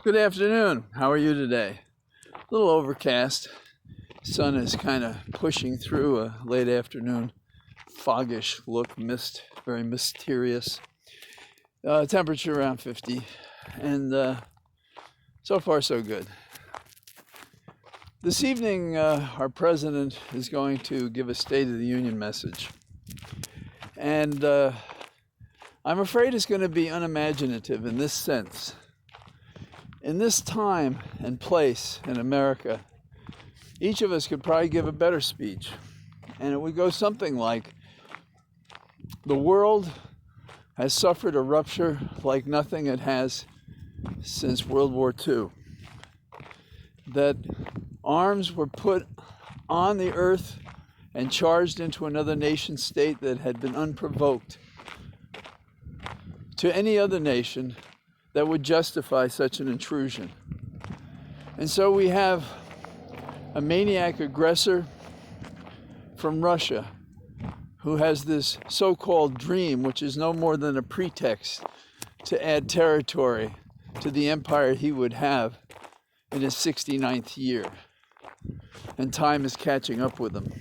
Good afternoon. How are you today? A little overcast. Sun is kind of pushing through a late afternoon foggish look, mist, very mysterious. Temperature around 50, and so far so good. This evening, our president is going to give a State of the Union message, and I'm afraid it's going to be unimaginative in this sense. In this time and place in America, each of us could probably give a better speech. And it would go something like, the world has suffered a rupture like nothing it has since World War II. That arms were put on the earth and charged into another nation state that had been unprovoked to any other nation that would justify such an intrusion. And so we have a maniac aggressor from Russia who has this so-called dream, which is no more than a pretext to add territory to the empire he would have in his 69th year. And time is catching up with him.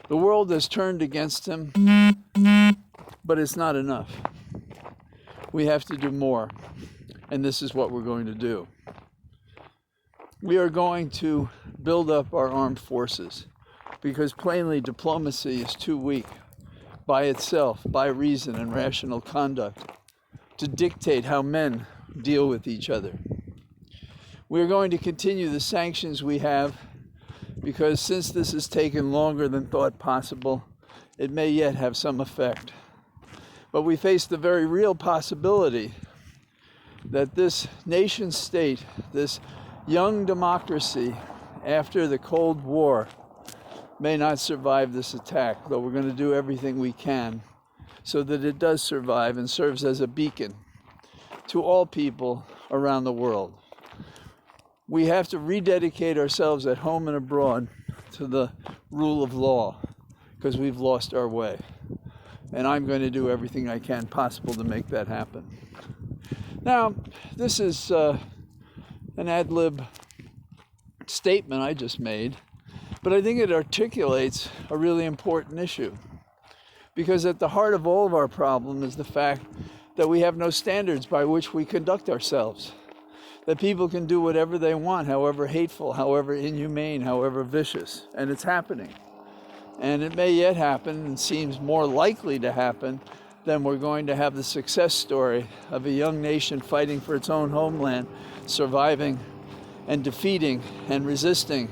The world has turned against him, but it's not enough. We have to do more, and this is what we're going to do. We are going to build up our armed forces because plainly diplomacy is too weak by itself, by reason and rational conduct, to dictate how men deal with each other. We are going to continue the sanctions we have because since this has taken longer than thought possible, it may yet have some effect. But we face the very real possibility that this nation state, this young democracy after the Cold War, may not survive this attack, though we're going to do everything we can so that it does survive and serves as a beacon to all people around the world. We have to rededicate ourselves at home and abroad to the rule of law because we've lost our way. And I'm going to do everything I can possible to make that happen. Now, this is an ad lib statement I just made, but I think it articulates a really important issue. Because at the heart of all of our problem is the fact that we have no standards by which we conduct ourselves. That people can do whatever they want, however hateful, however inhumane, however vicious, and it's happening. And it may yet happen, and seems more likely to happen, than we're going to have the success story of a young nation fighting for its own homeland, surviving and defeating and resisting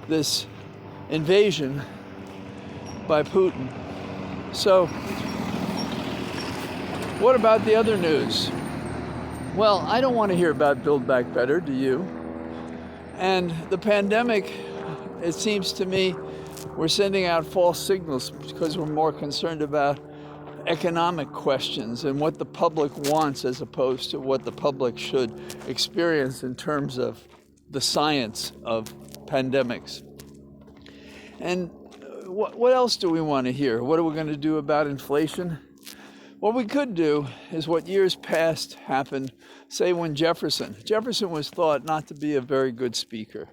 this invasion by Putin. So, what about the other news? Well, I don't want to hear about Build Back Better, do you? And the pandemic, it seems to me, we're sending out false signals because we're more concerned about economic questions and what the public wants as opposed to what the public should experience in terms of the science of pandemics. And what else do we want to hear? What are we going to do about inflation? What we could do is what years past happened, say when Jefferson was thought not to be a very good speaker.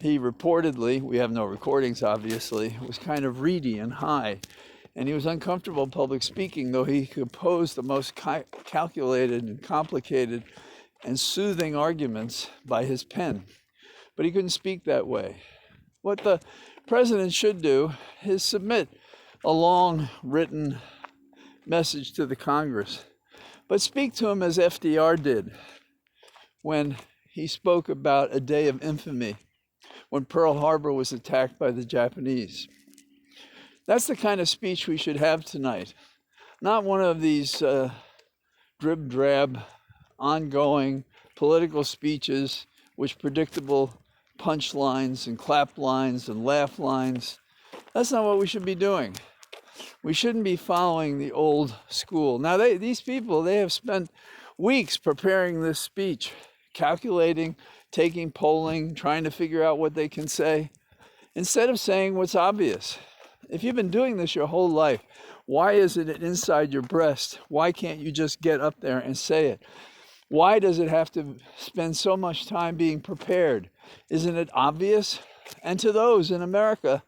He reportedly, we have no recordings obviously, was kind of reedy and high. And he was uncomfortable public speaking, though he could pose the most calculated and complicated and soothing arguments by his pen. But he couldn't speak that way. What the president should do is submit a long written message to the Congress, but speak to him as FDR did when he spoke about a day of infamy when Pearl Harbor was attacked by the Japanese. That's the kind of speech we should have tonight. Not one of these drib-drab, ongoing political speeches with predictable punchlines and clap lines and laugh lines. That's not what we should be doing. We shouldn't be following the old school. Now, these people, they have spent weeks preparing this speech, calculating, taking polling, trying to figure out what they can say, instead of saying what's obvious. If you've been doing this your whole life, why isn't it inside your breast? Why can't you just get up there and say it? Why does it have to spend so much time being prepared? Isn't it obvious? And to those in America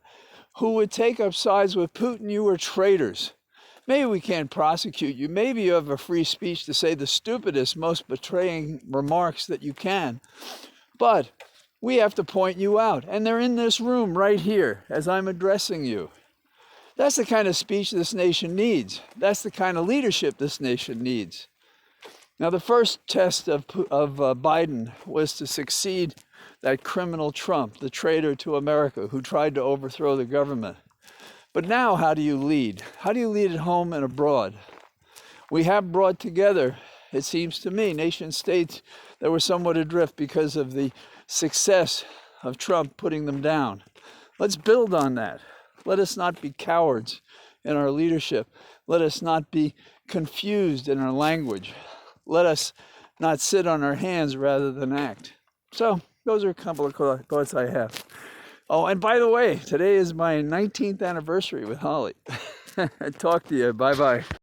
who would take up sides with Putin, you are traitors. Maybe we can't prosecute you. Maybe you have a free speech to say the stupidest, most betraying remarks that you can. But we have to point you out. And they're in this room right here as I'm addressing you. That's the kind of speech this nation needs. That's the kind of leadership this nation needs. Now, the first test of Biden was to succeed that criminal Trump, the traitor to America, who tried to overthrow the government. But now, how do you lead? How do you lead at home and abroad? We have brought together, it seems to me, nation states that were somewhat adrift because of the success of Trump putting them down. Let's build on that. Let us not be cowards in our leadership. Let us not be confused in our language. Let us not sit on our hands rather than act. So, those are a couple of thoughts I have. Oh, and by the way, today is my 19th anniversary with Holly. Talk to you. Bye-bye.